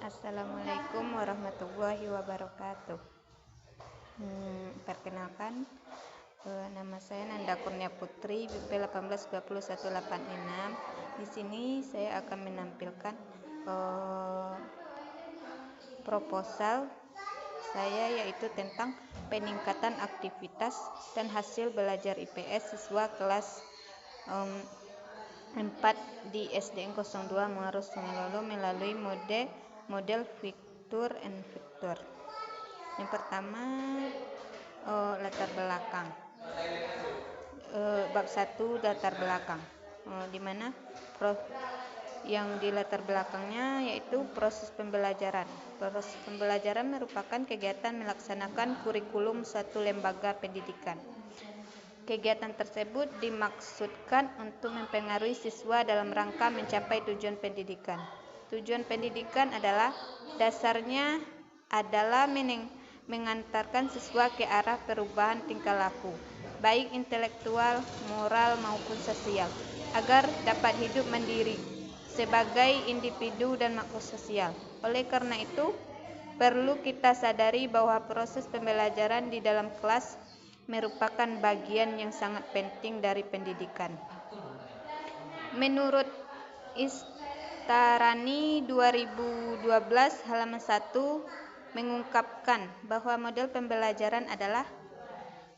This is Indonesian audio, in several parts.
Assalamualaikum warahmatullahi wabarakatuh. Perkenalkan, nama saya Nanda Kurnia Putri, BP 1820186. Di sini saya akan menampilkan proposal saya, yaitu tentang peningkatan aktivitas dan hasil belajar IPS siswa kelas 4 di SDN 02 Muaro Sungai Lolo melalui model fitur and vektor. Yang pertama, latar belakang. Bab 1 latar belakang, di mana yang di latar belakangnya yaitu proses pembelajaran. Proses pembelajaran merupakan kegiatan melaksanakan kurikulum suatu lembaga pendidikan. Kegiatan tersebut dimaksudkan untuk mempengaruhi siswa dalam rangka mencapai tujuan pendidikan. Tujuan pendidikan adalah dasarnya adalah mengantarkan siswa ke arah perubahan tingkah laku, baik intelektual, moral maupun sosial, agar dapat hidup mandiri sebagai individu dan makhluk sosial. Oleh karena itu, perlu kita sadari bahwa proses pembelajaran di dalam kelas merupakan bagian yang sangat penting dari pendidikan. Menurut Istarani 2012 halaman 1 mengungkapkan bahwa model pembelajaran adalah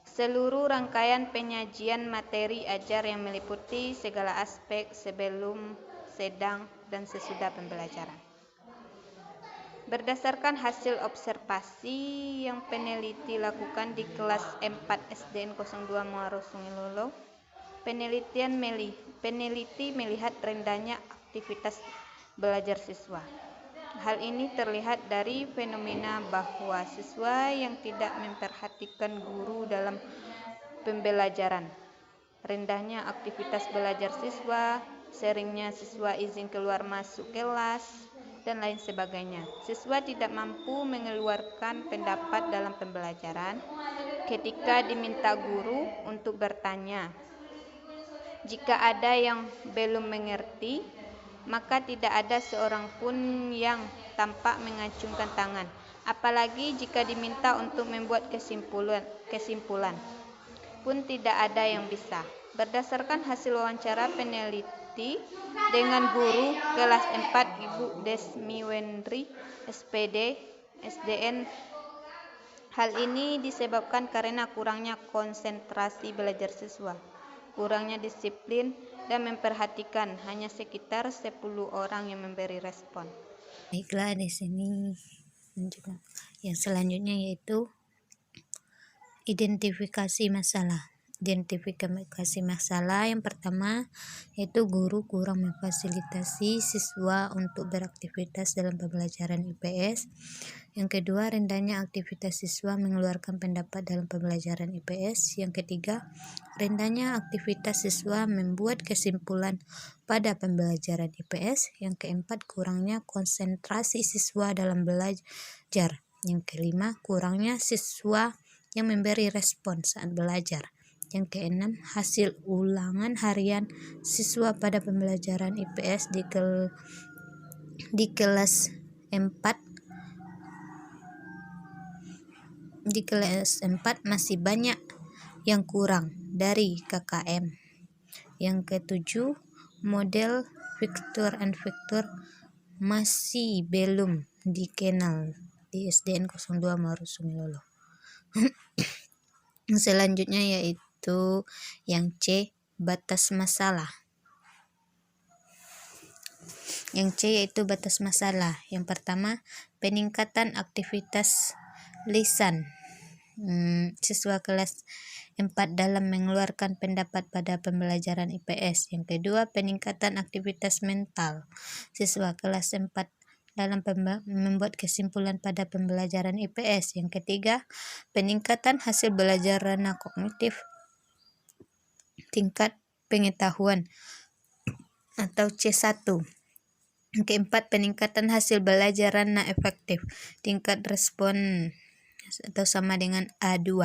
seluruh rangkaian penyajian materi ajar yang meliputi segala aspek sebelum, sedang, dan sesudah pembelajaran. Berdasarkan hasil observasi yang peneliti lakukan di kelas 4 SDN 02 Muaro Sungai Lolo, peneliti melihat rendahnya aktivitas belajar siswa. Hal ini terlihat dari fenomena bahwa siswa yang tidak memperhatikan guru dalam pembelajaran, rendahnya aktivitas belajar siswa, seringnya siswa izin keluar masuk kelas, dan lain sebagainya. Siswa tidak mampu mengeluarkan pendapat dalam pembelajaran ketika diminta guru untuk bertanya. Jika ada yang belum mengerti, maka tidak ada seorang pun yang tampak mengacungkan tangan, apalagi jika diminta untuk membuat kesimpulan pun tidak ada yang bisa. Berdasarkan hasil wawancara peneliti dengan guru kelas 4 Ibu Desmi Wendri, SPD, SDN, hal ini disebabkan karena kurangnya konsentrasi belajar siswa, kurangnya disiplin dan memperhatikan. Hanya sekitar 10 orang yang memberi respon. Baiklah, di sini yang selanjutnya yaitu identifikasi masalah. Identifikasi masalah yang pertama yaitu guru kurang memfasilitasi siswa untuk beraktivitas dalam pembelajaran IPS. Yang kedua, rendahnya aktivitas siswa mengeluarkan pendapat dalam pembelajaran IPS. Yang ketiga, rendahnya aktivitas siswa membuat kesimpulan pada pembelajaran IPS. Yang keempat, kurangnya konsentrasi siswa dalam belajar. Yang kelima, kurangnya siswa yang memberi respon saat belajar. Yang keenam, hasil ulangan harian siswa pada pembelajaran IPS di kelas 4 masih banyak yang kurang dari KKM. Yang ketujuh, model fitur and vektor masih belum dikenal di SDN 02 Muaro Sungai Lolo. Selanjutnya yaitu yang C, batas masalah. Yang C yaitu batas masalah. Yang pertama, peningkatan aktivitas lisan siswa kelas 4 dalam mengeluarkan pendapat pada pembelajaran IPS. Yang kedua, peningkatan aktivitas mental siswa kelas 4 dalam membuat kesimpulan pada pembelajaran IPS. Yang ketiga, peningkatan hasil belajar ranah kognitif tingkat pengetahuan atau C1. Yang keempat, peningkatan hasil belajar ranah efektif tingkat respon atau sama dengan A2.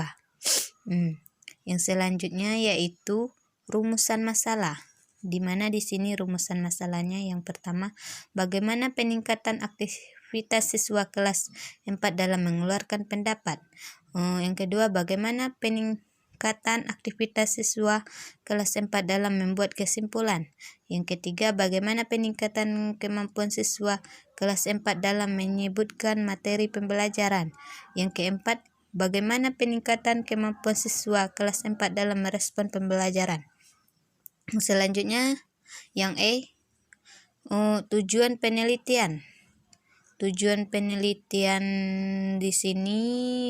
Yang selanjutnya yaitu rumusan masalah, di mana di sini rumusan masalahnya yang pertama, bagaimana peningkatan aktivitas siswa kelas 4 dalam mengeluarkan pendapat. Yang kedua, bagaimana peningkatan aktivitas siswa kelas 4 dalam membuat kesimpulan. Yang ketiga, bagaimana peningkatan kemampuan siswa kelas 4 dalam menyebutkan materi pembelajaran. Yang keempat, bagaimana peningkatan kemampuan siswa kelas 4 dalam merespon pembelajaran. Selanjutnya, yang E, tujuan penelitian. Tujuan penelitian di sini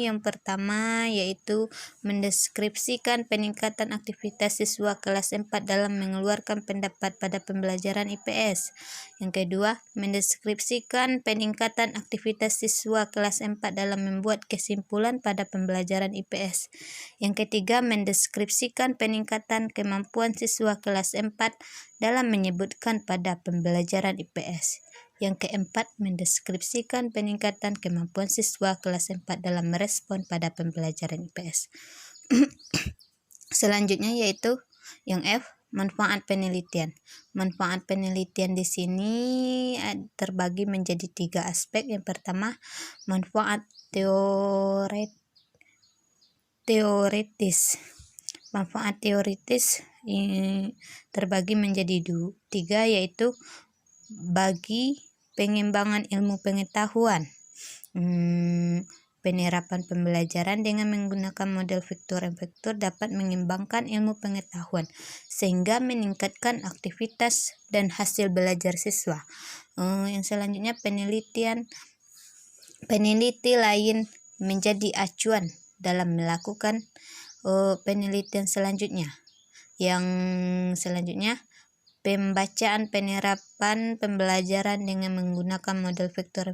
yang pertama yaitu mendeskripsikan peningkatan aktivitas siswa kelas 4 dalam mengeluarkan pendapat pada pembelajaran IPS. Yang kedua, mendeskripsikan peningkatan aktivitas siswa kelas 4 dalam membuat kesimpulan pada pembelajaran IPS. Yang ketiga, mendeskripsikan peningkatan kemampuan siswa kelas 4 dalam menyebutkan pada pembelajaran IPS. Yang keempat, mendeskripsikan peningkatan kemampuan siswa kelas 4 dalam merespon pada pembelajaran IPS. Selanjutnya yaitu yang F, manfaat penelitian. Manfaat penelitian di sini terbagi menjadi 3 aspek. Yang pertama, manfaat teoritis. Manfaat teoritis terbagi menjadi 3, yaitu bagi pengembangan ilmu pengetahuan, penerapan pembelajaran dengan menggunakan model vektor dapat mengembangkan ilmu pengetahuan sehingga meningkatkan aktivitas dan hasil belajar siswa. Yang selanjutnya, peneliti lain menjadi acuan dalam melakukan penelitian selanjutnya. Yang selanjutnya, pembacaan penerapan pembelajaran dengan menggunakan model vektor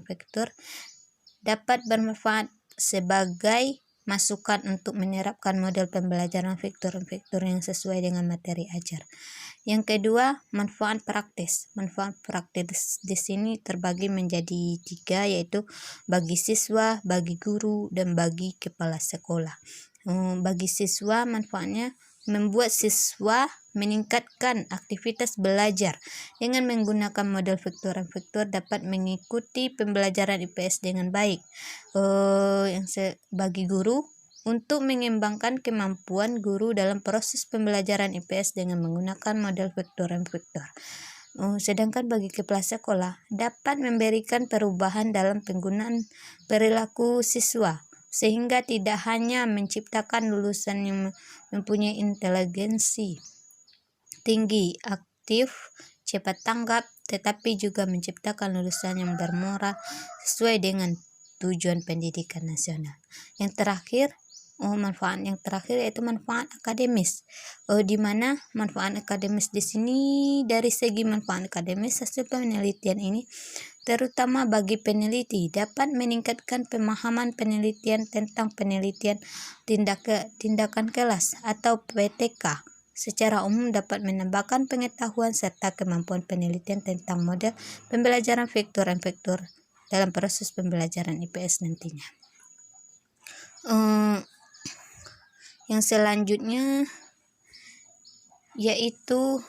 dapat bermanfaat sebagai masukan untuk menerapkan model pembelajaran vektor yang sesuai dengan materi ajar. Yang kedua, manfaat praktis. Manfaat praktis di sini terbagi menjadi 3, yaitu bagi siswa, bagi guru, dan bagi kepala sekolah. Bagi siswa, manfaatnya membuat siswa meningkatkan aktivitas belajar dengan menggunakan model vektor dapat mengikuti pembelajaran IPS dengan baik. Bagi guru, untuk mengembangkan kemampuan guru dalam proses pembelajaran IPS dengan menggunakan model vektor. Sedangkan bagi kepala sekolah, dapat memberikan perubahan dalam penggunaan perilaku siswa sehingga tidak hanya menciptakan lulusan yang mempunyai inteligensi tinggi, aktif, cepat tanggap, tetapi juga menciptakan lulusan yang bermoral sesuai dengan tujuan pendidikan nasional. Yang terakhir, manfaat yang terakhir yaitu manfaat akademis. Di mana manfaat akademis di sini dari segi manfaat akademis hasil penelitian ini terutama bagi peneliti dapat meningkatkan pemahaman penelitian tentang penelitian tindakan kelas atau PTK. Secara umum dapat menambahkan pengetahuan serta kemampuan penelitian tentang model pembelajaran vektor dalam proses pembelajaran IPS nantinya. Yang selanjutnya yaitu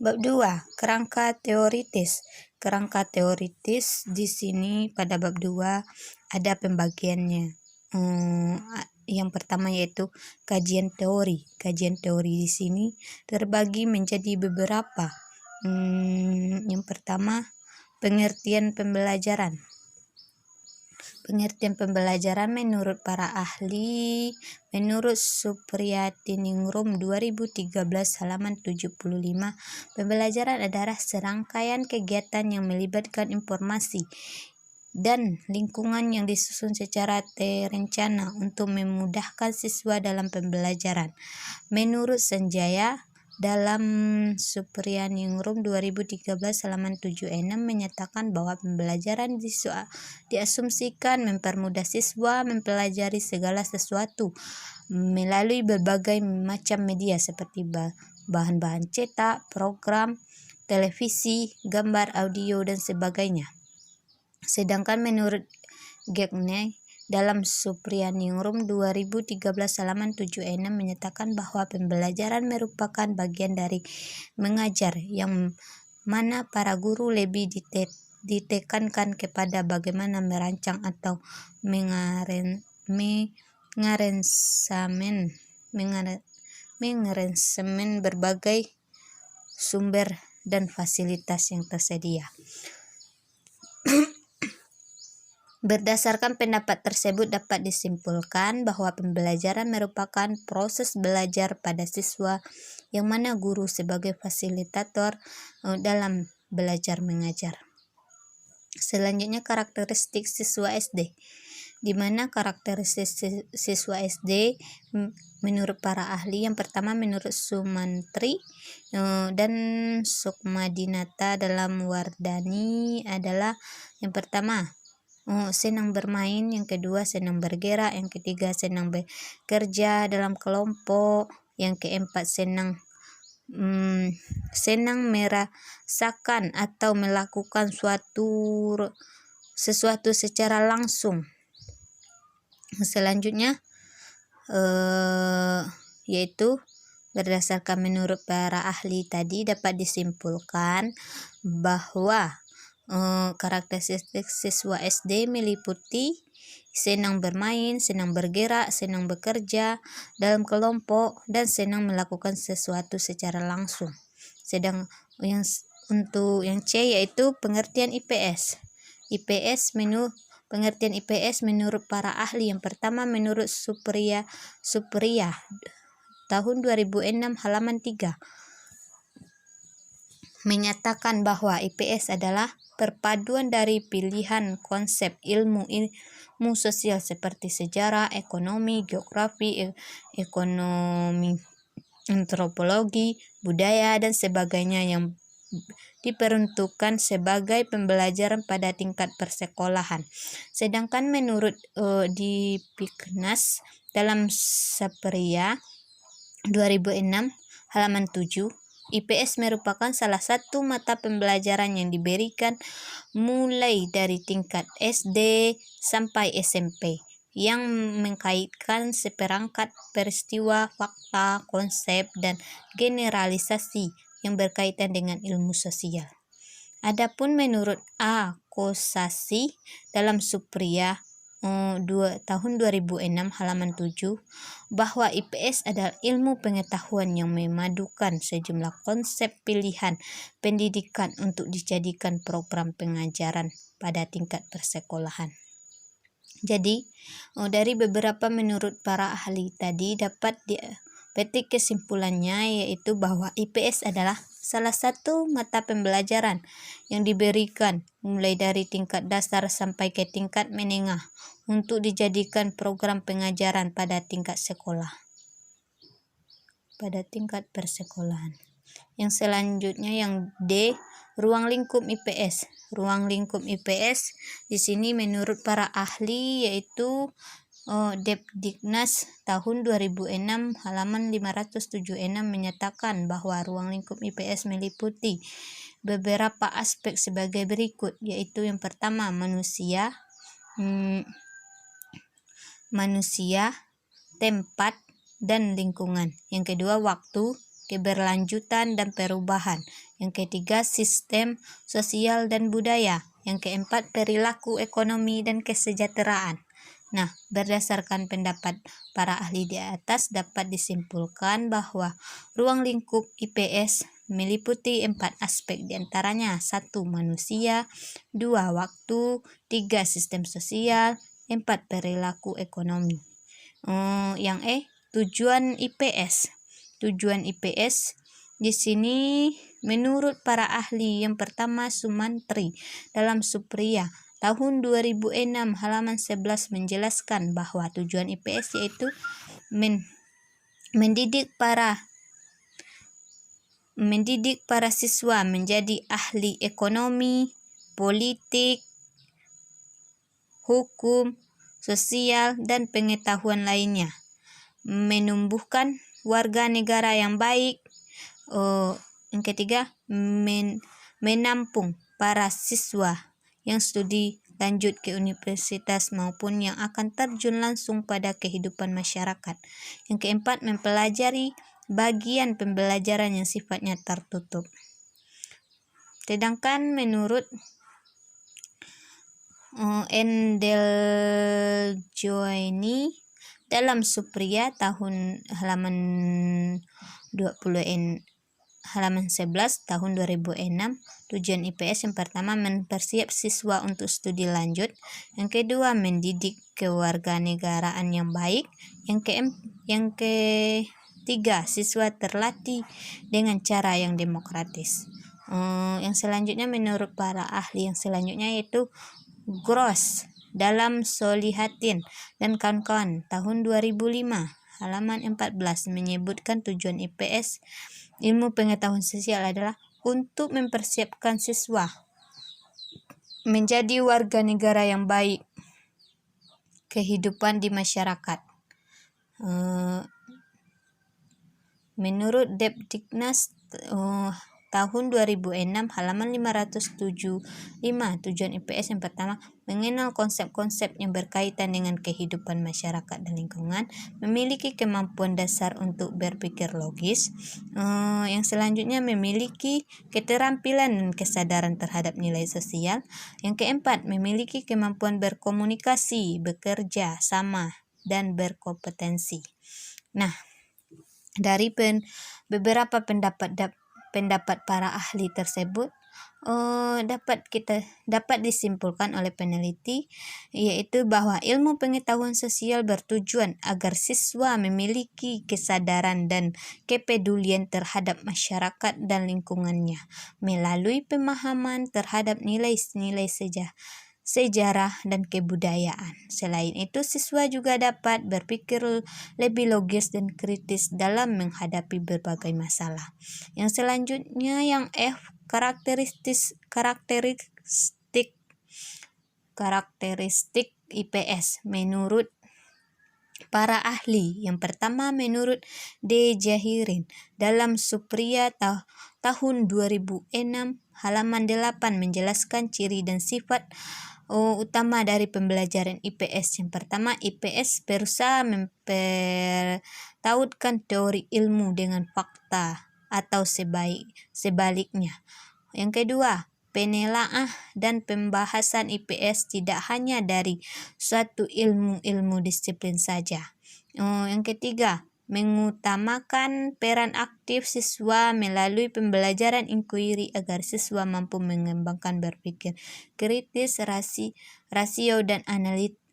bab 2, kerangka teoritis. Kerangka teoritis di sini pada bab 2 ada pembagiannya. Yang pertama yaitu kajian teori. Kajian teori di sini terbagi menjadi beberapa. Yang pertama, pengertian pembelajaran. Pengertian pembelajaran menurut para ahli, menurut Supriyatiningrum 2013 halaman 75, pembelajaran adalah serangkaian kegiatan yang melibatkan informasi dan lingkungan yang disusun secara terencana untuk memudahkan siswa dalam pembelajaran. Menurut Sanjaya dalam Supriyatiningrum 2013 halaman 76 menyatakan bahwa pembelajaran diasumsikan mempermudah siswa mempelajari segala sesuatu melalui berbagai macam media seperti bahan-bahan cetak, program, televisi, gambar, audio, dan sebagainya. Sedangkan menurut Gagne dalam Supriyatiningrum 2013 halaman 76 menyatakan bahwa pembelajaran merupakan bagian dari mengajar yang mana para guru lebih ditekankan kepada bagaimana merancang atau mengaransemen berbagai sumber dan fasilitas yang tersedia. Berdasarkan pendapat tersebut dapat disimpulkan bahwa pembelajaran merupakan proses belajar pada siswa yang mana guru sebagai fasilitator dalam belajar mengajar. Selanjutnya karakteristik siswa SD, di mana karakteristik siswa SD menurut para ahli, yang pertama menurut Sumantri dan Sukmadinata dalam Wardani adalah yang pertama senang bermain, yang kedua senang bergerak, yang ketiga senang bekerja dalam kelompok, yang keempat senang merasakan atau melakukan sesuatu secara langsung. Selanjutnya yaitu berdasarkan menurut para ahli tadi dapat disimpulkan bahwa karakteristik siswa SD meliputi senang bermain, senang bergerak, senang bekerja dalam kelompok, dan senang melakukan sesuatu secara langsung. Sedang untuk yang C yaitu pengertian IPS. Pengertian IPS menurut para ahli, yang pertama menurut Supriya tahun 2006 halaman 3 menyatakan bahwa IPS adalah perpaduan dari pilihan konsep ilmu sosial seperti sejarah, ekonomi, geografi, ekonomi, antropologi, budaya, dan sebagainya yang diperuntukkan sebagai pembelajaran pada tingkat persekolahan. Sedangkan menurut Dipiknas dalam Sapriya 2006 halaman 7, IPS merupakan salah satu mata pembelajaran yang diberikan mulai dari tingkat SD sampai SMP, yang mengkaitkan seperangkat peristiwa, fakta, konsep, dan generalisasi yang berkaitan dengan ilmu sosial. Adapun menurut A. Kosasi dalam Supriya tahun 2006 halaman 7 bahwa IPS adalah ilmu pengetahuan yang memadukan sejumlah konsep pilihan pendidikan untuk dijadikan program pengajaran pada tingkat persekolahan. Jadi dari beberapa menurut para ahli tadi dapat dipetik kesimpulannya, yaitu bahwa IPS adalah salah satu mata pembelajaran yang diberikan mulai dari tingkat dasar sampai ke tingkat menengah untuk dijadikan program pengajaran pada tingkat persekolahan. Yang selanjutnya yang D, ruang lingkup IPS. Ruang lingkup IPS di sini menurut para ahli yaitu Depdiknas tahun 2006 halaman 576 menyatakan bahwa ruang lingkup IPS meliputi beberapa aspek sebagai berikut, yaitu yang pertama manusia, tempat, dan lingkungan. Yang kedua waktu, keberlanjutan dan perubahan. Yang ketiga sistem sosial dan budaya. Yang keempat perilaku ekonomi dan kesejahteraan. Nah, berdasarkan pendapat para ahli di atas dapat disimpulkan bahwa ruang lingkup IPS meliputi 4 aspek, diantaranya 1. Manusia, 2. Waktu, 3. Sistem sosial, 4. Perilaku ekonomi. Yang E, tujuan IPS. Tujuan IPS di sini menurut para ahli, yang pertama Sumantri dalam Supriya tahun 2006 halaman 11 menjelaskan bahwa tujuan IPS yaitu mendidik para siswa menjadi ahli ekonomi, politik, hukum, sosial, dan pengetahuan lainnya. Menumbuhkan warga negara yang baik. Yang ketiga, menampung para siswa yang studi lanjut ke universitas maupun yang akan terjun langsung pada kehidupan masyarakat. Yang keempat, mempelajari bagian pembelajaran yang sifatnya tertutup. Sedangkan menurut Endeljoeni dalam Supriya halaman 11 tahun 2006. Tujuan IPS yang pertama mempersiap siswa untuk studi lanjut, yang kedua mendidik kewarganegaraan yang baik, yang ketiga siswa terlatih dengan cara yang demokratis. Yang selanjutnya menurut para ahli yang selanjutnya yaitu Gross dalam Solihatin dan kawan-kawan tahun 2005 halaman 14 menyebutkan tujuan IPS ilmu pengetahuan sosial adalah untuk mempersiapkan siswa menjadi warga negara yang baik, kehidupan di masyarakat. Menurut Depdiknas tahun 2006 halaman 575, tujuan IPS yang pertama mengenal konsep-konsep yang berkaitan dengan kehidupan masyarakat dan lingkungan, memiliki kemampuan dasar untuk berpikir logis. Yang selanjutnya memiliki keterampilan dan kesadaran terhadap nilai sosial. Yang keempat memiliki kemampuan berkomunikasi, bekerja sama, dan berkompetensi. Nah, dari beberapa pendapat para ahli tersebut dapat disimpulkan oleh peneliti, yaitu bahwa ilmu pengetahuan sosial bertujuan agar siswa memiliki kesadaran dan kepedulian terhadap masyarakat dan lingkungannya melalui pemahaman terhadap nilai-nilai sejarah dan kebudayaan. Selain itu, siswa juga dapat berpikir lebih logis dan kritis dalam menghadapi berbagai masalah. Yang selanjutnya yang F, karakteristik IPS menurut para ahli. Yang pertama menurut D. Jahirin dalam Supriya tahun 2006 halaman 8 menjelaskan ciri dan sifat utama dari pembelajaran IPS. Yang pertama, IPS berusaha mempertautkan teori ilmu dengan fakta atau sebaliknya. Yang kedua, penelaah dan pembahasan IPS tidak hanya dari suatu ilmu disiplin saja. Yang ketiga, mengutamakan peran aktif siswa melalui pembelajaran inquiry agar siswa mampu mengembangkan berpikir kritis, rasio, dan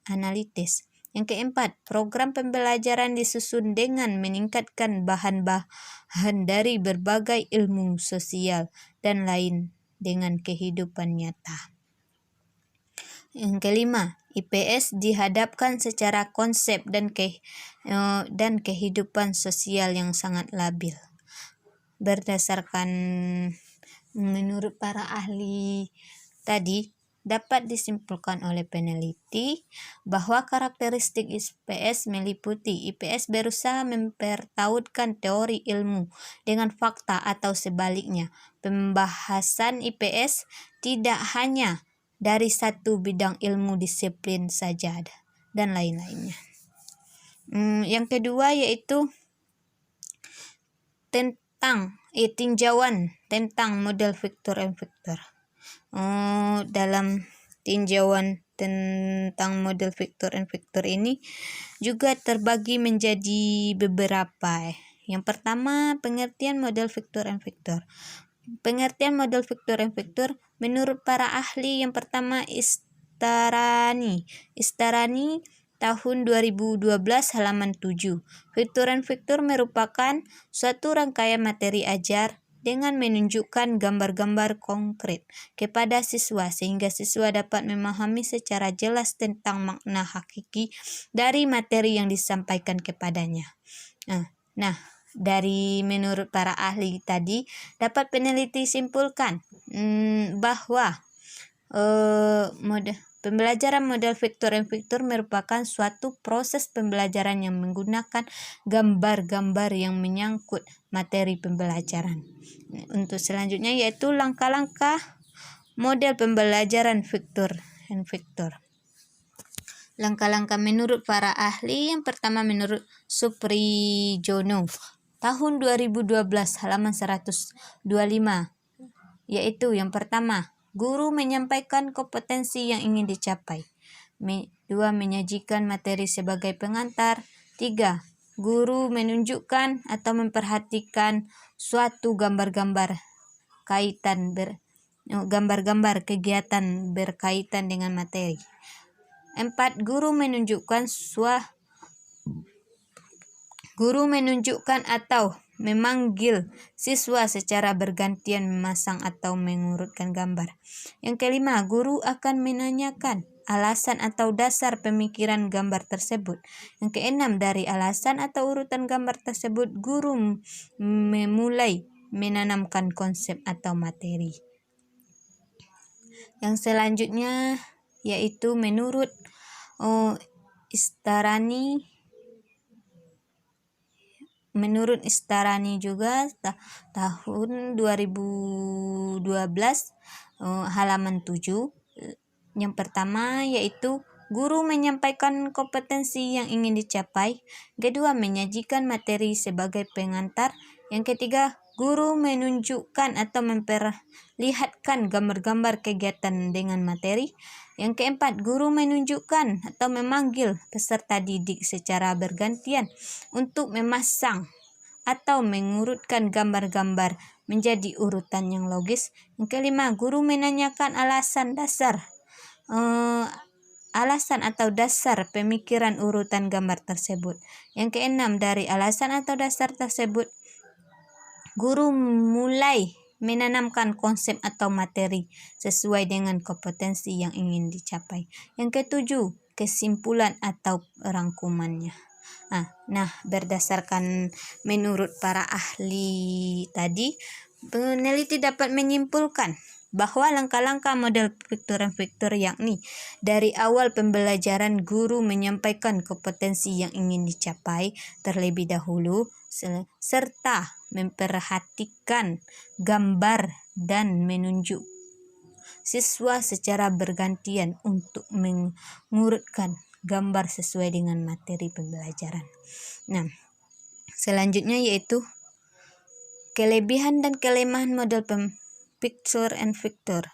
analitis. Yang keempat, program pembelajaran disusun dengan meningkatkan bahan-bahan dari berbagai ilmu sosial dan lain dengan kehidupan nyata. Yang kelima, IPS dihadapkan secara konsep dan kehidupan sosial yang sangat labil. Berdasarkan menurut para ahli tadi, dapat disimpulkan oleh peneliti bahwa karakteristik IPS meliputi IPS berusaha mempertautkan teori ilmu dengan fakta atau sebaliknya. Pembahasan IPS tidak hanya dari satu bidang ilmu disiplin saja dan lain-lainnya. Yang kedua yaitu tinjauan tentang model vektor and vektor. Dalam tinjauan tentang model vektor and vektor ini juga terbagi menjadi beberapa. Yang pertama, pengertian model vektor and vektor. Pengertian model vektor and vektor menurut para ahli yang pertama Istarani tahun 2012 halaman 7. Vektor and vektor merupakan suatu rangkaian materi ajar dengan menunjukkan gambar-gambar konkret kepada siswa sehingga siswa dapat memahami secara jelas tentang makna hakiki dari materi yang disampaikan kepadanya. Nah, dari menurut para ahli tadi dapat peneliti simpulkan bahwa pembelajaran model vektor and vektor merupakan suatu proses pembelajaran yang menggunakan gambar-gambar yang menyangkut materi pembelajaran. Untuk selanjutnya yaitu langkah-langkah model pembelajaran vektor and vektor. Langkah-langkah menurut para ahli yang pertama menurut Suprijono tahun 2012 halaman 125, yaitu yang pertama Guru menyampaikan kompetensi yang ingin dicapai. 2. Menyajikan materi sebagai pengantar. 3. Guru menunjukkan atau memperhatikan suatu gambar-gambar kegiatan berkaitan dengan materi. 4. Guru menunjukkan atau memanggil siswa secara bergantian memasang atau mengurutkan gambar. Yang kelima, guru akan menanyakan alasan atau dasar pemikiran gambar tersebut. Yang keenam, dari alasan atau urutan gambar tersebut, guru memulai menanamkan konsep atau materi. Yang selanjutnya yaitu menurut Istarani juga tahun 2012 halaman 7. Yang pertama yaitu guru menyampaikan kompetensi yang ingin dicapai. Kedua, menyajikan materi sebagai pengantar. Yang ketiga, guru menunjukkan atau memperlihatkan gambar-gambar kegiatan dengan materi. Yang keempat, guru menunjukkan atau memanggil peserta didik secara bergantian untuk memasang atau mengurutkan gambar-gambar menjadi urutan yang logis. Yang kelima, guru menanyakan alasan atau dasar pemikiran urutan gambar tersebut. Yang keenam, dari alasan atau dasar tersebut, guru mulai menanamkan konsep atau materi sesuai dengan kompetensi yang ingin dicapai. Yang ketujuh, kesimpulan atau rangkumannya. Nah, berdasarkan menurut para ahli tadi, peneliti dapat menyimpulkan bahwa langkah-langkah model vektor yakni dari awal pembelajaran guru menyampaikan kompetensi yang ingin dicapai terlebih dahulu serta memperhatikan gambar dan menunjuk siswa secara bergantian untuk mengurutkan gambar sesuai dengan materi pembelajaran. Nah, selanjutnya yaitu kelebihan dan kelemahan model picture and vector.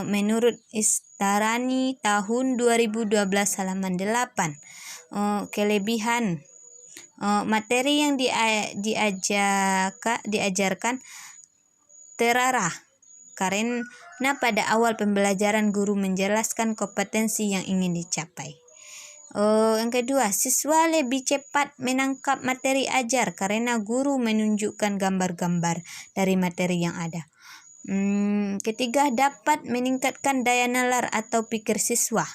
Menurut Istarani tahun 2012 halaman 8. Kelebihan materi yang diajarkan terarah karena pada awal pembelajaran guru menjelaskan kompetensi yang ingin dicapai. Yang kedua, siswa lebih cepat menangkap materi ajar karena guru menunjukkan gambar-gambar dari materi yang ada. Ketiga, dapat meningkatkan daya nalar atau pikir siswa.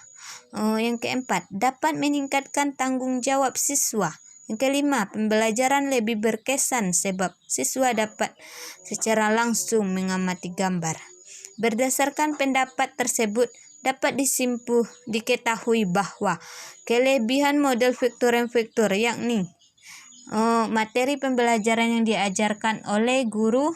Yang keempat, dapat meningkatkan tanggung jawab siswa. Yang kelima, pembelajaran lebih berkesan sebab siswa dapat secara langsung mengamati gambar. Berdasarkan pendapat tersebut, dapat diketahui bahwa kelebihan model vektor yakni materi pembelajaran yang diajarkan oleh guru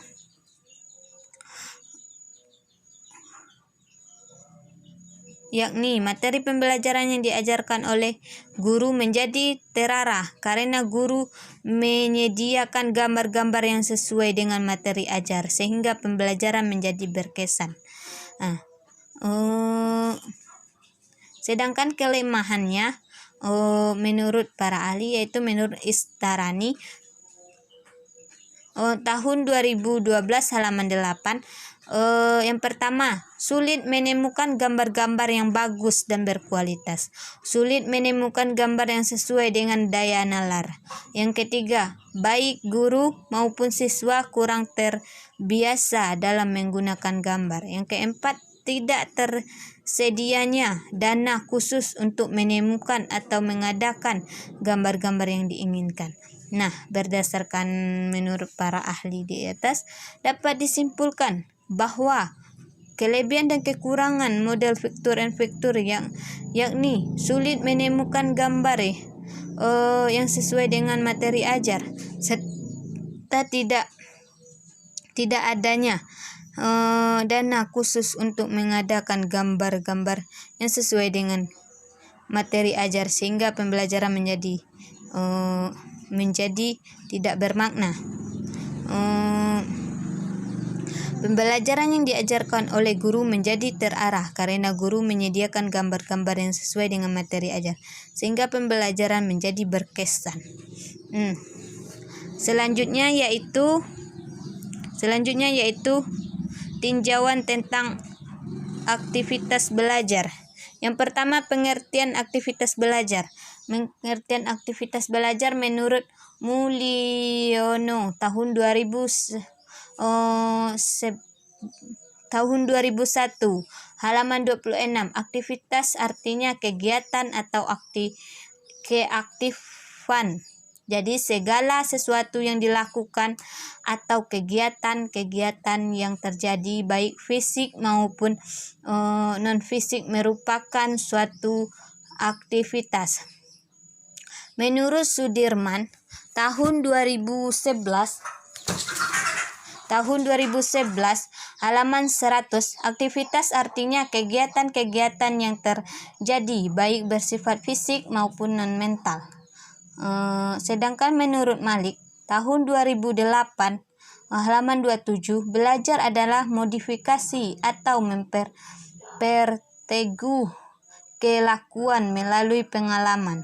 menjadi terarah karena guru menyediakan gambar-gambar yang sesuai dengan materi ajar sehingga pembelajaran menjadi berkesan. Sedangkan kelemahannya menurut para ahli yaitu menurut Istarani tahun 2012 halaman 8. Yang pertama, sulit menemukan gambar-gambar yang bagus dan berkualitas. Sulit menemukan gambar yang sesuai dengan daya nalar. Yang ketiga, baik guru maupun siswa kurang terbiasa dalam menggunakan gambar. Yang keempat, tidak tersedianya dana khusus untuk menemukan atau mengadakan gambar-gambar yang diinginkan. Nah, berdasarkan menurut para ahli di atas, dapat disimpulkan bahwa kelebihan dan kekurangan model vektor yakni sulit menemukan gambar yang sesuai dengan materi ajar serta tidak adanya dana khusus untuk mengadakan gambar-gambar yang sesuai dengan materi ajar sehingga pembelajaran menjadi tidak bermakna. Pembelajaran yang diajarkan oleh guru menjadi terarah karena guru menyediakan gambar-gambar yang sesuai dengan materi ajar, sehingga pembelajaran menjadi berkesan. Selanjutnya yaitu tinjauan tentang aktivitas belajar. Yang pertama, pengertian aktivitas belajar. Pengertian aktivitas belajar menurut Mulyono tahun 2001, halaman 26. Aktivitas artinya kegiatan atau keaktifan. Jadi segala sesuatu yang dilakukan atau kegiatan-kegiatan yang terjadi baik fisik maupun non-fisik merupakan suatu aktivitas. Menurut Sudirman tahun 2011 halaman 100, aktivitas artinya kegiatan-kegiatan yang terjadi baik bersifat fisik maupun non-mental. Sedangkan menurut Malik tahun 2008 halaman 27, belajar adalah modifikasi atau memperteguh kelakuan melalui pengalaman.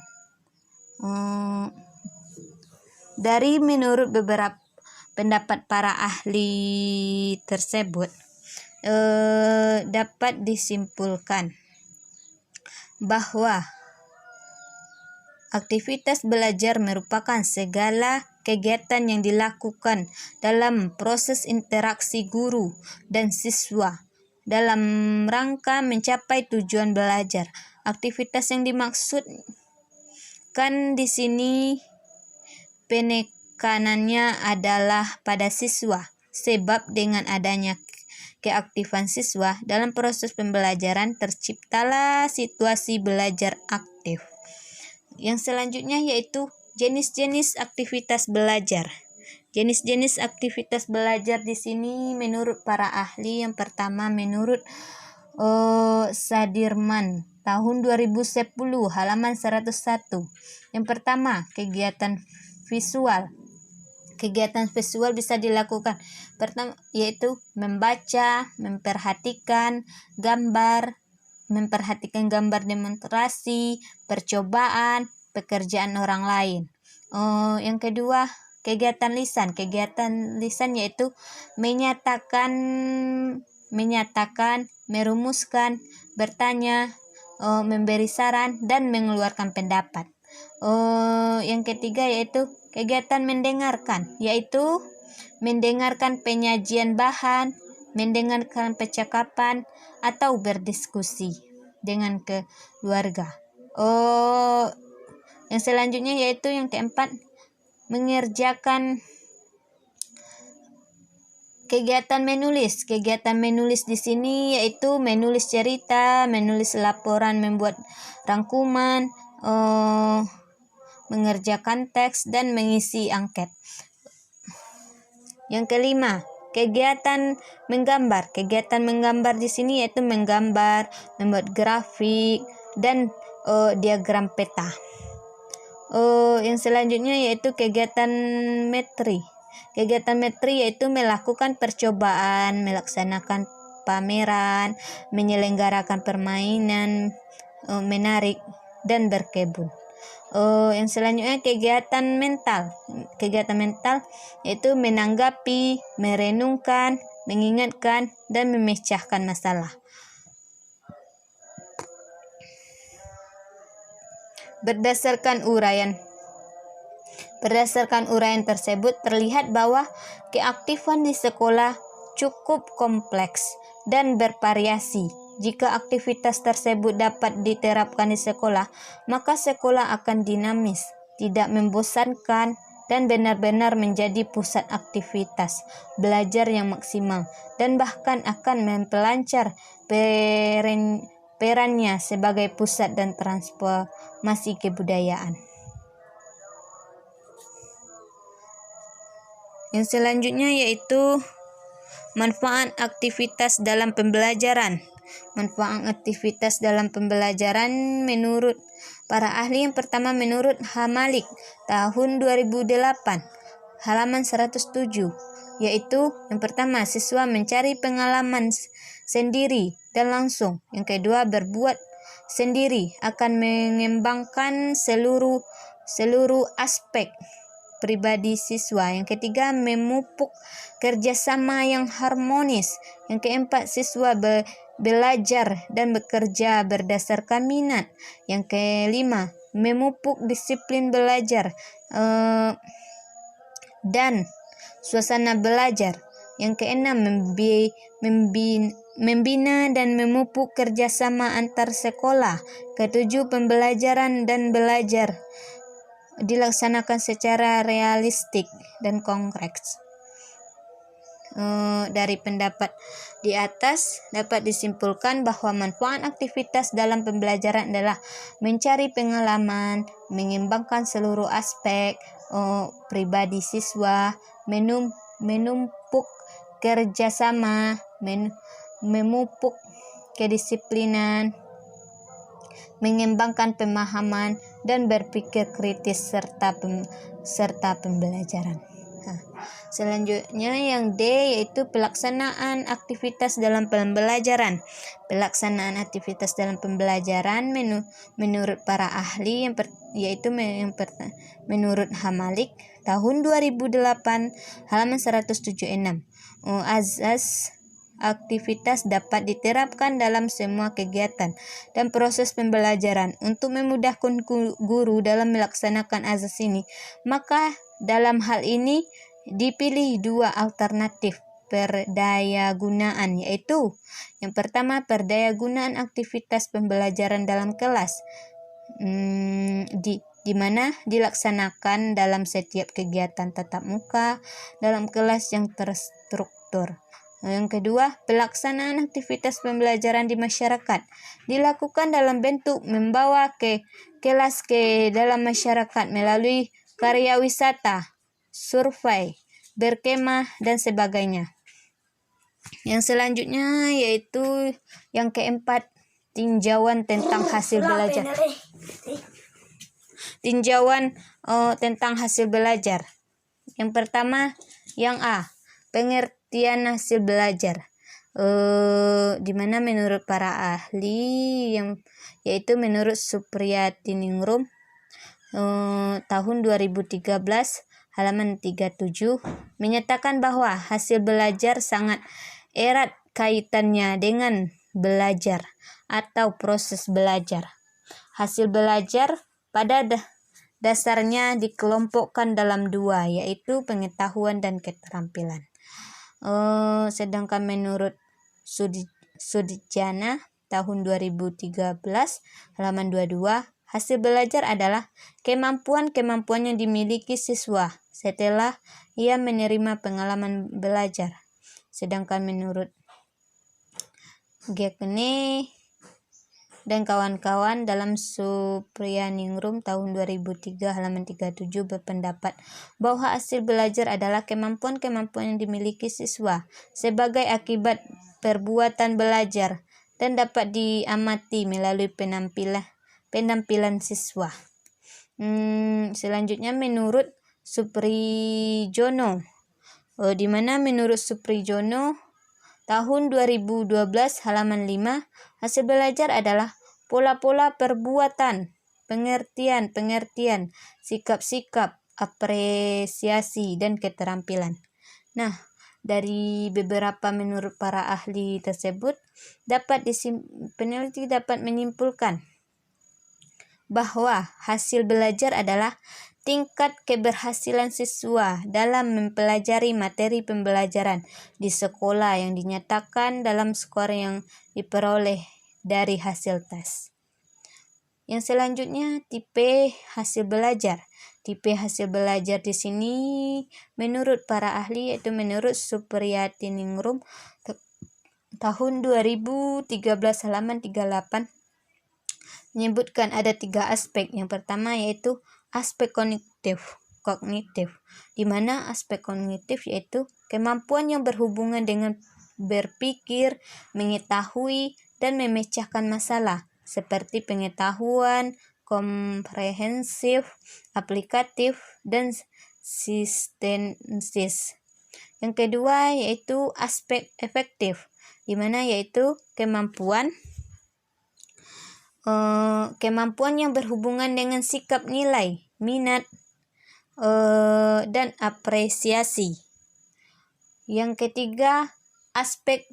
Dari menurut beberapa pendapat para ahli tersebut, dapat disimpulkan bahwa aktivitas belajar merupakan segala kegiatan yang dilakukan dalam proses interaksi guru dan siswa dalam rangka mencapai tujuan belajar. Aktivitas yang dimaksudkan di sini penekanannya adalah pada siswa, sebab dengan adanya keaktifan siswa dalam proses pembelajaran terciptalah situasi belajar aktif. Yang selanjutnya yaitu jenis-jenis aktivitas belajar. Jenis-jenis aktivitas belajar di sini menurut para ahli, yang pertama menurut Sudirman tahun 2010 halaman 101. Yang pertama, kegiatan visual. Kegiatan visual bisa dilakukan pertama yaitu membaca, memperhatikan gambar demonstrasi, percobaan, pekerjaan orang lain. Yang kedua, kegiatan lisan. Kegiatan lisan yaitu menyatakan, merumuskan, bertanya, memberi saran, dan mengeluarkan pendapat. Yang ketiga yaitu kegiatan mendengarkan, yaitu mendengarkan penyajian bahan, mendengarkan percakapan, atau berdiskusi dengan keluarga. Yang selanjutnya yaitu yang keempat, mengerjakan kegiatan menulis. Kegiatan menulis di sini yaitu menulis cerita, menulis laporan, membuat rangkuman, mengerjakan teks, dan mengisi angket. Yang kelima, kegiatan menggambar. Kegiatan menggambar di sini yaitu menggambar, membuat grafik, dan diagram peta. Yang selanjutnya yaitu kegiatan metri. Kegiatan metri yaitu melakukan percobaan, melaksanakan pameran, menyelenggarakan permainan menarik, dan berkebun. Yang selanjutnya kegiatan mental. Kegiatan mental yaitu menanggapi, merenungkan, mengingatkan, dan memecahkan masalah. Berdasarkan uraian tersebut terlihat bahwa keaktifan di sekolah cukup kompleks dan bervariasi. Jika aktivitas tersebut dapat diterapkan di sekolah, maka sekolah akan dinamis, tidak membosankan, dan benar-benar menjadi pusat aktivitas belajar yang maksimal, dan bahkan akan memperlancar perannya sebagai pusat dan transformasi kebudayaan. Yang selanjutnya yaitu manfaat aktivitas dalam pembelajaran. Manfaat aktivitas dalam pembelajaran menurut para ahli, yang pertama menurut Malik tahun 2008 halaman 107. yaitu yang pertama, siswa mencari pengalaman sendiri dan langsung. Yang kedua, berbuat sendiri akan mengembangkan seluruh aspek pribadi siswa. Yang ketiga, memupuk kerjasama yang harmonis. Yang keempat, siswa belajar dan bekerja berdasarkan minat. Yang kelima, memupuk disiplin belajar dan suasana belajar. Yang keenam, membina dan memupuk kerjasama antar sekolah. Ketujuh, pembelajaran dan belajar dilaksanakan secara realistik dan konkret. Dari pendapat di atas dapat disimpulkan bahwa manfaat aktivitas dalam pembelajaran adalah mencari pengalaman, mengembangkan seluruh aspek pribadi siswa, menumpuk kerjasama, memupuk kedisiplinan, mengembangkan pemahaman dan berpikir kritis serta pembelajaran. Selanjutnya yang D yaitu pelaksanaan aktivitas dalam pembelajaran. Pelaksanaan aktivitas dalam pembelajaran menurut para ahli yaitu menurut Hamalik tahun 2008 halaman 176. Azas aktivitas dapat diterapkan dalam semua kegiatan dan proses pembelajaran untuk memudahkan guru dalam melaksanakan azas ini. Maka dalam hal ini dipilih dua alternatif perdayagunaan, yaitu yang pertama, perdayagunaan aktivitas pembelajaran dalam kelas, di mana dilaksanakan dalam setiap kegiatan tatap muka dalam kelas yang terstruktur. Yang kedua, pelaksanaan aktivitas pembelajaran di masyarakat dilakukan dalam bentuk membawa kelas ke dalam masyarakat melalui karya wisata, survei, berkemah, dan sebagainya. Yang selanjutnya yaitu yang keempat, tinjauan tentang hasil belajar. Tinjauan tentang hasil belajar. Yang pertama, yang A, pengertian hasil belajar. Di mana menurut para ahli yaitu menurut Supriyatiningrum tahun 2013 halaman 37 menyatakan bahwa hasil belajar sangat erat kaitannya dengan belajar atau proses belajar. Hasil belajar pada dasarnya dikelompokkan dalam dua, yaitu pengetahuan dan keterampilan. Sedangkan menurut Sudjana tahun 2013 halaman 22, hasil belajar adalah kemampuan-kemampuan yang dimiliki siswa setelah ia menerima pengalaman belajar. Sedangkan menurut Gekne dan kawan-kawan dalam Supriyaningrum tahun 2003 halaman 37 berpendapat bahwa hasil belajar adalah kemampuan-kemampuan yang dimiliki siswa sebagai akibat perbuatan belajar dan dapat diamati melalui penampilan siswa. Selanjutnya menurut Suprijono, di mana menurut Suprijono tahun 2012 halaman 5, hasil belajar adalah pola-pola perbuatan, pengertian, sikap-sikap, apresiasi, dan keterampilan. Nah, dari beberapa menurut para ahli tersebut peneliti dapat menyimpulkan bahwa hasil belajar adalah tingkat keberhasilan siswa dalam mempelajari materi pembelajaran di sekolah yang dinyatakan dalam skor yang diperoleh dari hasil tes. Yang selanjutnya, tipe hasil belajar. Tipe hasil belajar di sini menurut para ahli yaitu menurut Supriyatiningrum tahun 2013 halaman 38 menyebutkan ada 3 aspek. Yang pertama yaitu aspek kognitif, di mana aspek kognitif yaitu kemampuan yang berhubungan dengan berpikir, mengetahui, dan memecahkan masalah, seperti pengetahuan komprehensif, aplikatif, dan sistensis. Yang kedua yaitu aspek efektif, di mana yaitu kemampuan yang berhubungan dengan sikap nilai, minat, dan apresiasi. Yang ketiga, aspek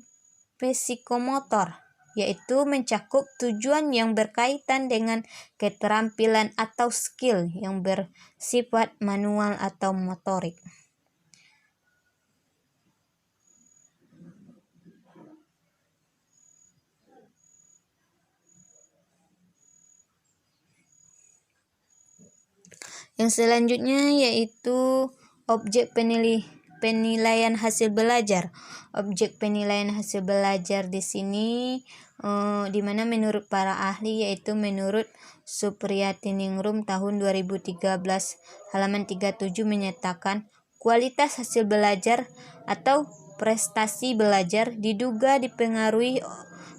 psikomotor, yaitu mencakup tujuan yang berkaitan dengan keterampilan atau skill yang bersifat manual atau motorik. Yang selanjutnya yaitu objek penilaian hasil belajar. Objek penilaian hasil belajar di sini di mana menurut para ahli yaitu menurut Supriyatiningrum tahun 2013 halaman 37 menyatakan kualitas hasil belajar atau prestasi belajar diduga dipengaruhi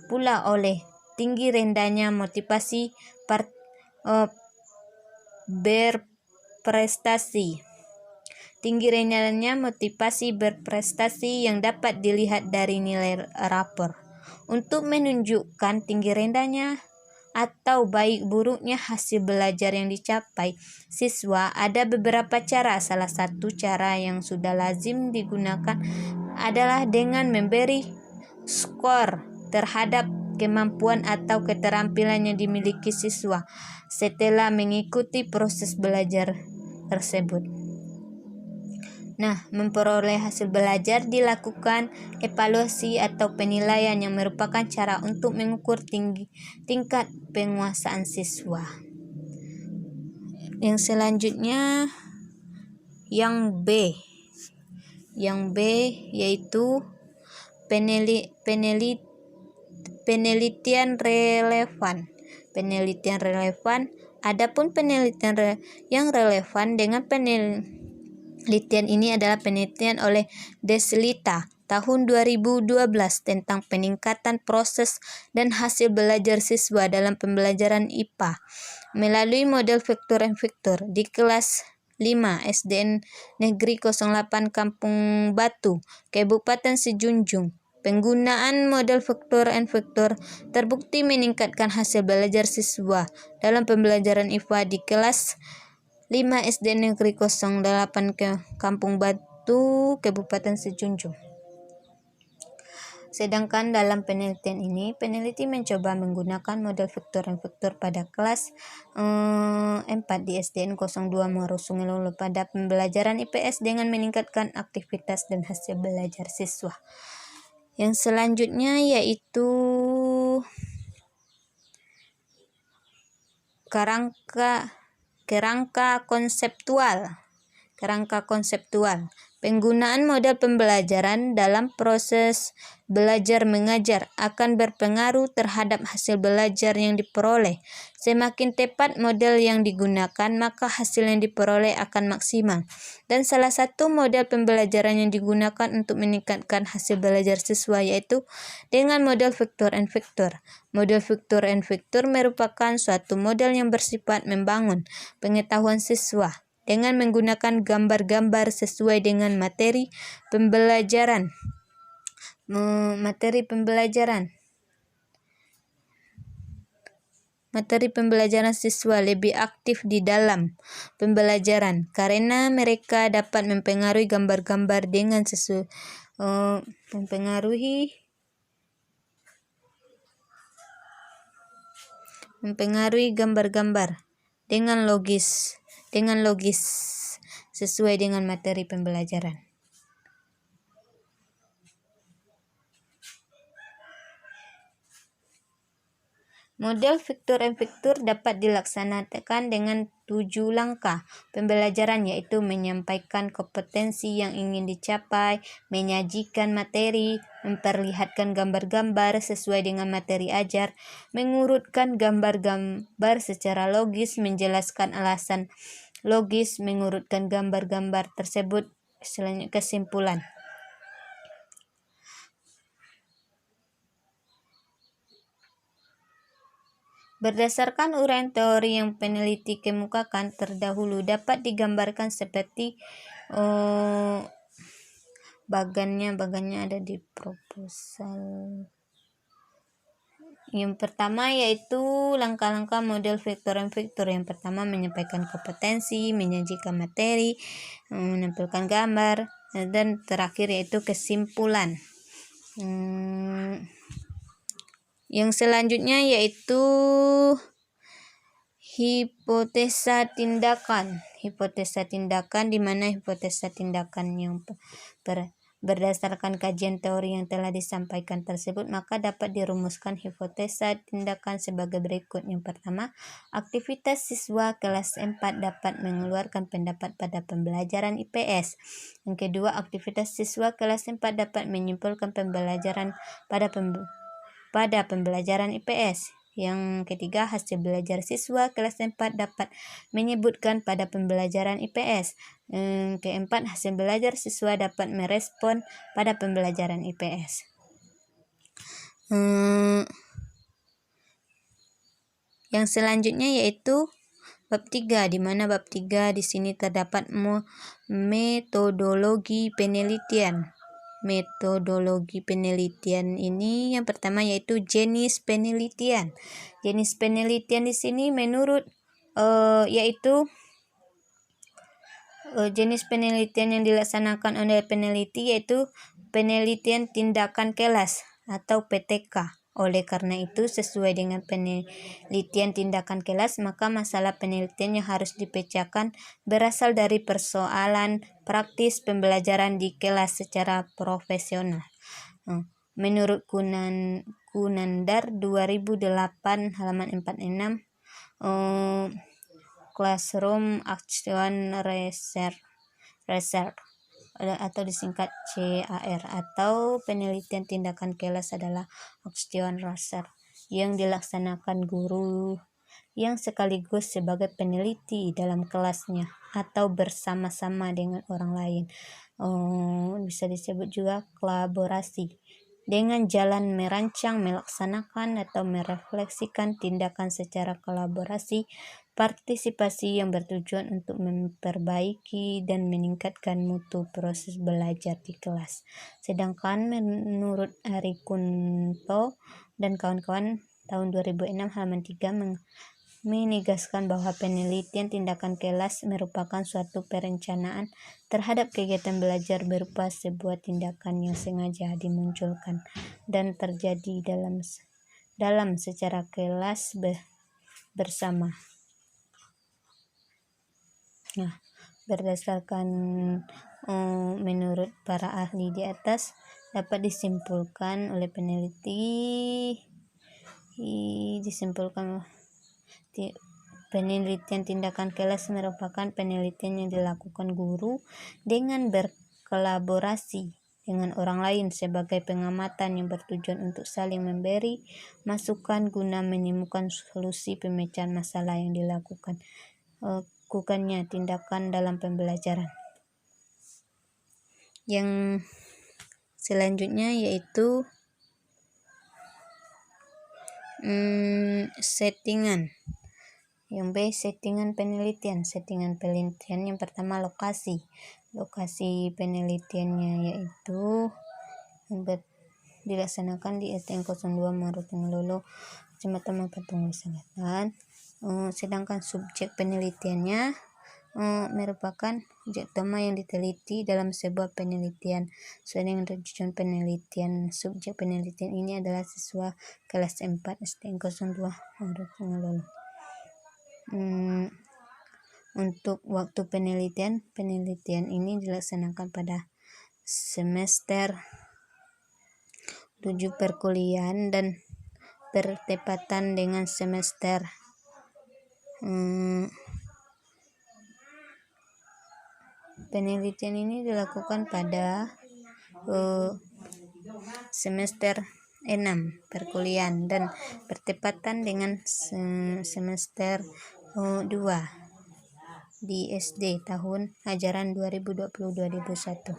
pula oleh tinggi rendahnya motivasi berprestasi. Tinggi rendahnya motivasi berprestasi yang dapat dilihat dari nilai rapor. Untuk menunjukkan tinggi rendahnya atau baik buruknya hasil belajar yang dicapai siswa, ada beberapa cara. Salah satu cara yang sudah lazim digunakan adalah dengan memberi skor terhadap kemampuan atau keterampilan yang dimiliki siswa setelah mengikuti proses belajar tersebut. Nah, memperoleh hasil belajar dilakukan evaluasi atau penilaian yang merupakan cara untuk mengukur tingkat penguasaan siswa. Yang selanjutnya yang B. Yang B yaitu penelitian relevan. Penelitian relevan, adapun penelitian yang relevan dengan penelitian ini adalah penelitian oleh Deslita tahun 2012 tentang peningkatan proses dan hasil belajar siswa dalam pembelajaran IPA melalui model vektor di kelas 5 SDN Negeri 08 Kampung Batu, Kabupaten Sejunjung. Penggunaan model vektor terbukti meningkatkan hasil belajar siswa dalam pembelajaran IPA di kelas 5 SD Negeri 08 ke Kampung Batu, Kabupaten Sejunjung. Sedangkan dalam penelitian ini, peneliti mencoba menggunakan model vektor pada kelas 4 di SDN 02 Muaro Sungai Lolo pada pembelajaran IPS dengan meningkatkan aktivitas dan hasil belajar siswa. Yang selanjutnya yaitu kerangka konseptual. Penggunaan model pembelajaran dalam proses belajar mengajar akan berpengaruh terhadap hasil belajar yang diperoleh. Semakin tepat model yang digunakan, maka hasil yang diperoleh akan maksimal. Dan salah satu model pembelajaran yang digunakan untuk meningkatkan hasil belajar siswa yaitu dengan model vektor. Model vektor merupakan suatu model yang bersifat membangun pengetahuan siswa dengan menggunakan gambar-gambar sesuai dengan materi pembelajaran. Materi pembelajaran siswa lebih aktif di dalam pembelajaran karena mereka dapat mempengaruhi gambar-gambar dengan mempengaruhi gambar-gambar dengan logis sesuai dengan materi pembelajaran. Model vektor dapat dilaksanakan dengan 7 langkah pembelajaran, yaitu menyampaikan kompetensi yang ingin dicapai, menyajikan materi, memperlihatkan gambar-gambar sesuai dengan materi ajar, mengurutkan gambar-gambar secara logis, menjelaskan alasan logis, mengurutkan gambar-gambar tersebut. Selanjutnya kesimpulan. Berdasarkan uraian teori yang peneliti kemukakan terdahulu, dapat digambarkan seperti bagannya ada di proposal. Yang pertama yaitu langkah-langkah model vektor. Yang pertama menyampaikan kompetensi, menyajikan materi, menampilkan gambar, dan terakhir yaitu kesimpulan. Yang selanjutnya yaitu hipotesa tindakan. Hipotesa tindakan, di mana hipotesa tindakan yang berdasarkan kajian teori yang telah disampaikan tersebut, maka dapat dirumuskan hipotesa tindakan sebagai berikut. Yang pertama, aktivitas siswa kelas 4 dapat mengeluarkan pendapat pada pembelajaran IPS. Yang kedua, aktivitas siswa kelas 4 dapat menyimpulkan pembelajaran pada pembelajaran IPS. Yang ketiga, hasil belajar siswa kelas 4 dapat menyebutkan pada pembelajaran IPS. Keempat, hasil belajar siswa dapat merespon pada pembelajaran IPS. Yang selanjutnya yaitu bab 3, di mana bab 3 di sini terdapat metodologi penelitian. Metodologi penelitian ini yang pertama yaitu jenis penelitian. Jenis penelitian di sini menurut jenis penelitian yang dilaksanakan oleh peneliti yaitu penelitian tindakan kelas atau PTK. Oleh karena itu, sesuai dengan penelitian tindakan kelas, maka masalah penelitian yang harus dipecahkan berasal dari persoalan praktis pembelajaran di kelas secara profesional. Menurut Kunandar 2008 halaman 46, Classroom Action Research atau disingkat CAR, atau penelitian tindakan kelas adalah action research yang dilaksanakan guru yang sekaligus sebagai peneliti dalam kelasnya atau bersama-sama dengan orang lain. Bisa disebut juga kolaborasi, dengan jalan merancang, melaksanakan, atau merefleksikan tindakan secara kolaborasi partisipasi yang bertujuan untuk memperbaiki dan meningkatkan mutu proses belajar di kelas. Sedangkan menurut Ari Kunto dan kawan-kawan tahun 2006 halaman 3 menegaskan bahwa penelitian tindakan kelas merupakan suatu perencanaan terhadap kegiatan belajar berupa sebuah tindakan yang sengaja dimunculkan dan terjadi dalam secara kelas bersama. Nah, berdasarkan menurut para ahli di atas, dapat disimpulkan oleh peneliti penelitian tindakan kelas merupakan penelitian yang dilakukan guru dengan berkolaborasi dengan orang lain sebagai pengamatan yang bertujuan untuk saling memberi masukan guna menemukan solusi pemecahan masalah yang dilakukannya tindakan dalam pembelajaran. Yang selanjutnya yaitu settingan. Yang B, settingan penelitian. Settingan penelitian yang pertama lokasi. Lokasi penelitiannya yaitu dilaksanakan di STM 02 Marutunglolo, Kecamatan Mapatungu Selatan. Sedangkan subjek penelitiannya merupakan objek utama yang diteliti dalam sebuah penelitian. Sesuai dengan tujuan penelitian, subjek penelitian ini adalah siswa kelas 4 STM 02 Marutunglolo. Untuk waktu penelitian ini dilaksanakan pada semester 7 perkuliahan dan bertepatan dengan semester penelitian ini dilakukan pada semester 6 perkuliahan dan bertepatan dengan semester 2 di SD tahun ajaran 2020-2021.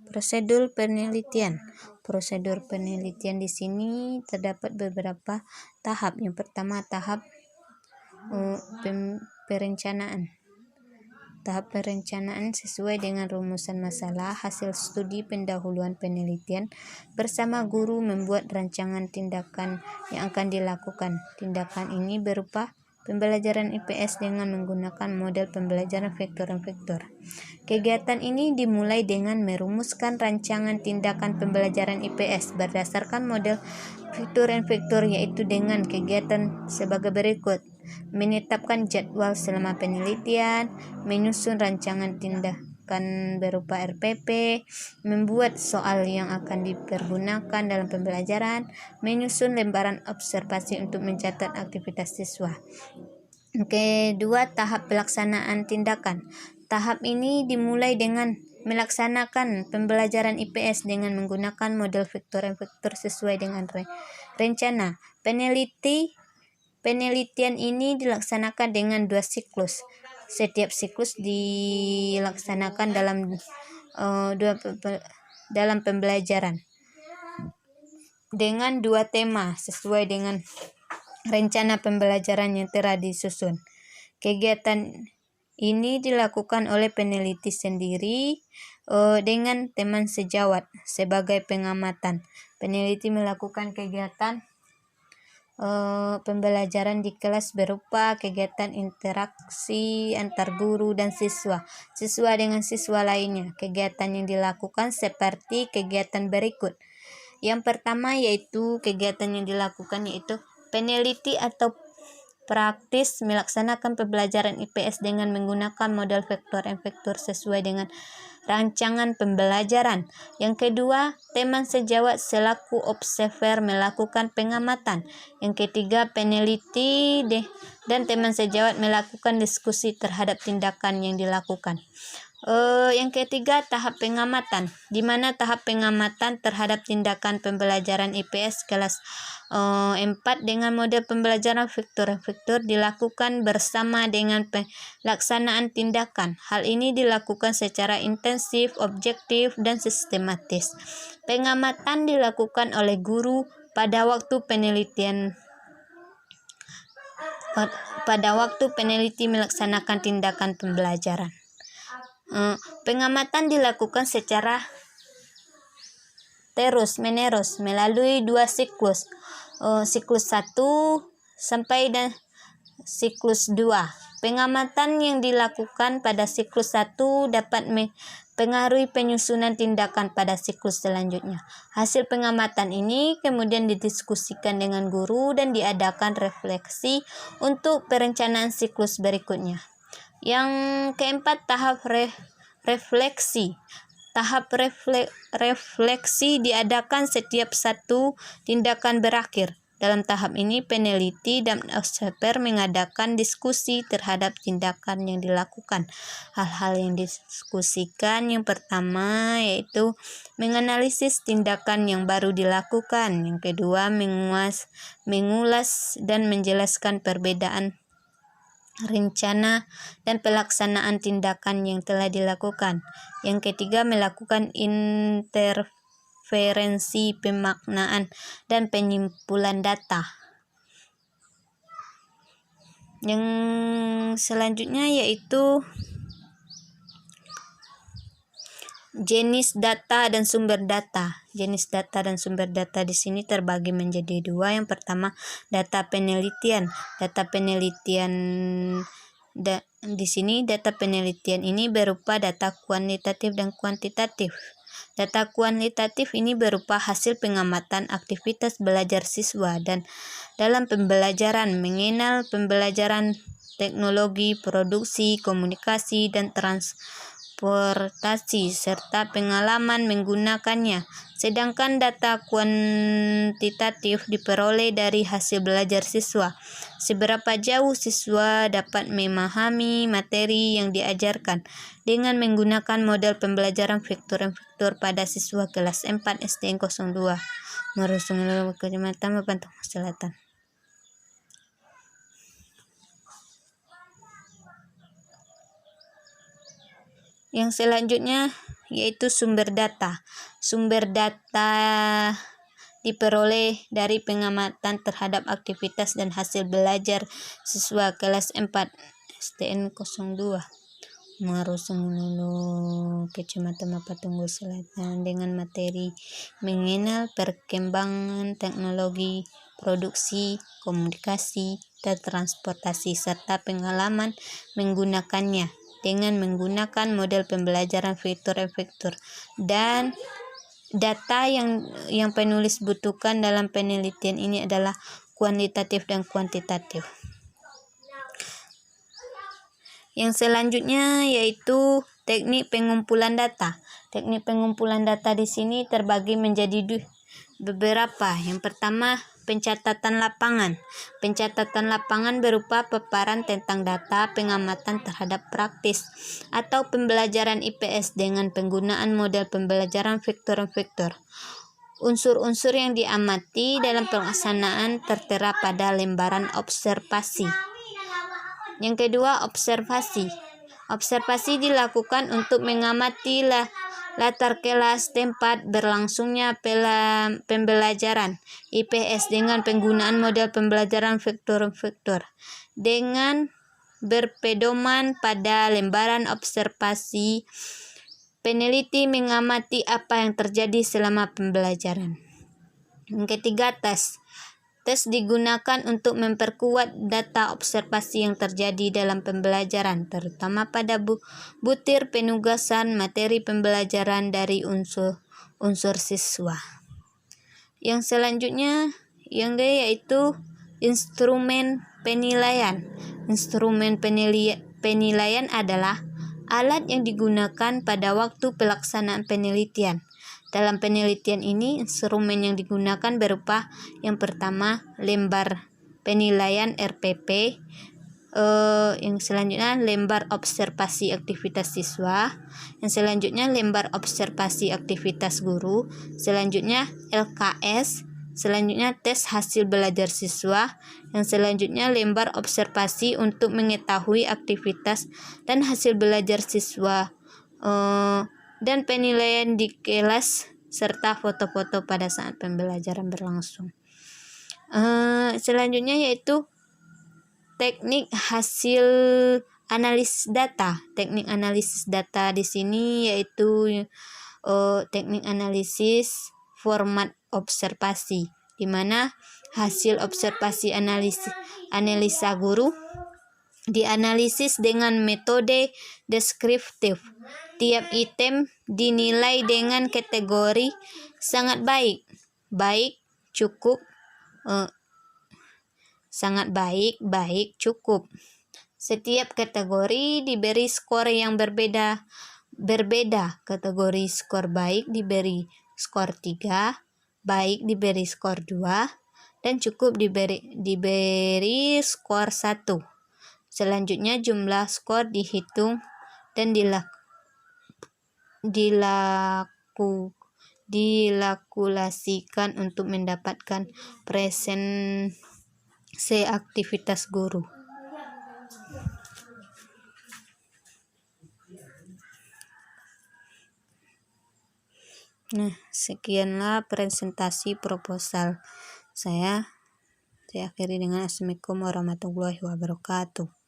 Prosedur penelitian. Prosedur penelitian di sini terdapat beberapa tahap. Yang pertama tahap perencanaan. tahap perencanaan sesuai dengan rumusan masalah hasil studi pendahuluan penelitian. Bersama guru membuat rancangan tindakan yang akan dilakukan. Tindakan ini berupa pembelajaran IPS dengan menggunakan model pembelajaran vektor-vektor. Kegiatan ini dimulai dengan merumuskan rancangan tindakan pembelajaran IPS berdasarkan model vektor-vektor, yaitu dengan kegiatan sebagai berikut: menetapkan jadwal selama penelitian, menyusun rancangan tindakan berupa RPP, membuat soal yang akan dipergunakan dalam pembelajaran, menyusun lembaran observasi untuk mencatat aktivitas siswa. Kedua, tahap pelaksanaan tindakan. Tahap ini dimulai dengan melaksanakan pembelajaran IPS dengan menggunakan model vektor-vektor sesuai dengan rencana. Penelitian ini dilaksanakan dengan 2 siklus. Setiap siklus dilaksanakan dalam pembelajaran dengan 2 tema sesuai dengan rencana pembelajaran yang telah disusun. Kegiatan ini dilakukan oleh peneliti sendiri dengan teman sejawat sebagai pengamatan. Peneliti melakukan kegiatan pembelajaran di kelas berupa kegiatan interaksi antar guru dan siswa dengan siswa lainnya. Kegiatan yang dilakukan seperti kegiatan berikut. Yang pertama yaitu kegiatan yang dilakukan yaitu peneliti atau praktis melaksanakan pembelajaran IPS dengan menggunakan model vektor-vektor sesuai dengan rancangan pembelajaran. Yang kedua, teman sejawat selaku observer melakukan pengamatan. Yang ketiga, peneliti dan teman sejawat melakukan diskusi terhadap tindakan yang dilakukan. Yang ketiga, tahap pengamatan, di mana tahap pengamatan terhadap tindakan pembelajaran IPS kelas 4 dengan model pembelajaran vektor-vektor dilakukan bersama dengan pelaksanaan tindakan. Hal ini dilakukan secara intensif, objektif, dan sistematis. Pengamatan dilakukan oleh guru pada waktu peneliti melaksanakan tindakan pembelajaran. Pengamatan dilakukan secara terus-menerus melalui 2 siklus, siklus 1 sampai dan siklus 2. Pengamatan yang dilakukan pada siklus 1 dapat mempengaruhi penyusunan tindakan pada siklus selanjutnya. Hasil pengamatan ini kemudian didiskusikan dengan guru dan diadakan refleksi untuk perencanaan siklus berikutnya. Yang keempat, tahap refleksi. Tahap refleksi diadakan setiap satu tindakan berakhir. Dalam tahap ini, peneliti dan observer mengadakan diskusi terhadap tindakan yang dilakukan. Hal-hal yang didiskusikan yang pertama yaitu menganalisis tindakan yang baru dilakukan. Yang kedua, mengulas dan menjelaskan perbedaan rencana dan pelaksanaan tindakan yang telah dilakukan. Yang ketiga, melakukan interferensi pemaknaan dan penyimpulan data. Yang selanjutnya yaitu jenis data dan sumber data. Jenis data dan sumber data di sini terbagi menjadi 2. Yang pertama, data penelitian. Di sini data penelitian ini berupa data kuantitatif dan kuantitatif. Data kuantitatif ini berupa hasil pengamatan aktivitas belajar siswa dan dalam pembelajaran, mengenal pembelajaran, teknologi, produksi, komunikasi, dan transportasi, serta pengalaman menggunakannya. Sedangkan data kuantitatif diperoleh dari hasil belajar siswa. Seberapa jauh siswa dapat memahami materi yang diajarkan dengan menggunakan model pembelajaran vektor-vektor pada siswa kelas 4 STN 02 Marosungil Kecamatan Mapantang Selatan. Yang selanjutnya yaitu sumber data. Sumber data diperoleh dari pengamatan terhadap aktivitas dan hasil belajar siswa kelas 4 STN 02. Marosongunulu, Kecamatan Mapatunggu Selatan, dengan materi mengenal perkembangan teknologi, produksi, komunikasi, dan transportasi, serta pengalaman menggunakannya dengan menggunakan model pembelajaran vektor-vektor dan data yang penulis butuhkan dalam penelitian ini adalah kuantitatif dan kuantitatif. Yang selanjutnya yaitu teknik pengumpulan data. Teknik pengumpulan data di sini terbagi menjadi beberapa. Yang pertama, pencatatan lapangan. Pencatatan lapangan berupa paparan tentang data pengamatan terhadap praktis atau pembelajaran IPS dengan penggunaan model pembelajaran vektor-vektor. Unsur-unsur yang diamati dalam pelaksanaan tertera pada lembaran observasi. Yang kedua, observasi. Observasi dilakukan untuk mengamati latar kelas tempat berlangsungnya pembelajaran IPS dengan penggunaan model pembelajaran vektor-vektor. Dengan berpedoman pada lembaran observasi, peneliti mengamati apa yang terjadi selama pembelajaran. Yang ketiga, tes. Tes digunakan untuk memperkuat data observasi yang terjadi dalam pembelajaran, terutama pada butir penugasan materi pembelajaran dari unsur siswa. Yang selanjutnya yaitu instrumen penilaian. Instrumen penilaian adalah alat yang digunakan pada waktu pelaksanaan penelitian. Dalam penelitian ini, instrumen yang digunakan berupa yang pertama, lembar penilaian RPP, yang selanjutnya lembar observasi aktivitas siswa, yang selanjutnya lembar observasi aktivitas guru, selanjutnya LKS, selanjutnya tes hasil belajar siswa, yang selanjutnya lembar observasi untuk mengetahui aktivitas dan hasil belajar siswa, dan penilaian di kelas serta foto-foto pada saat pembelajaran berlangsung. Selanjutnya yaitu teknik hasil analisis data. Teknik analisis data di sini yaitu teknik analisis format observasi, di mana hasil observasi analisa guru dianalisis dengan metode deskriptif. Tiap item dinilai dengan kategori sangat baik, baik, cukup, sangat baik, baik, cukup. Setiap kategori diberi skor yang berbeda. Kategori skor baik diberi skor 3, baik diberi skor 2, dan cukup diberi skor 1. Selanjutnya jumlah skor dihitung dan dilakulasikan untuk mendapatkan presentase aktivitas guru. Nah, sekianlah presentasi proposal saya. Saya akhiri dengan Assalamualaikum warahmatullahi wabarakatuh.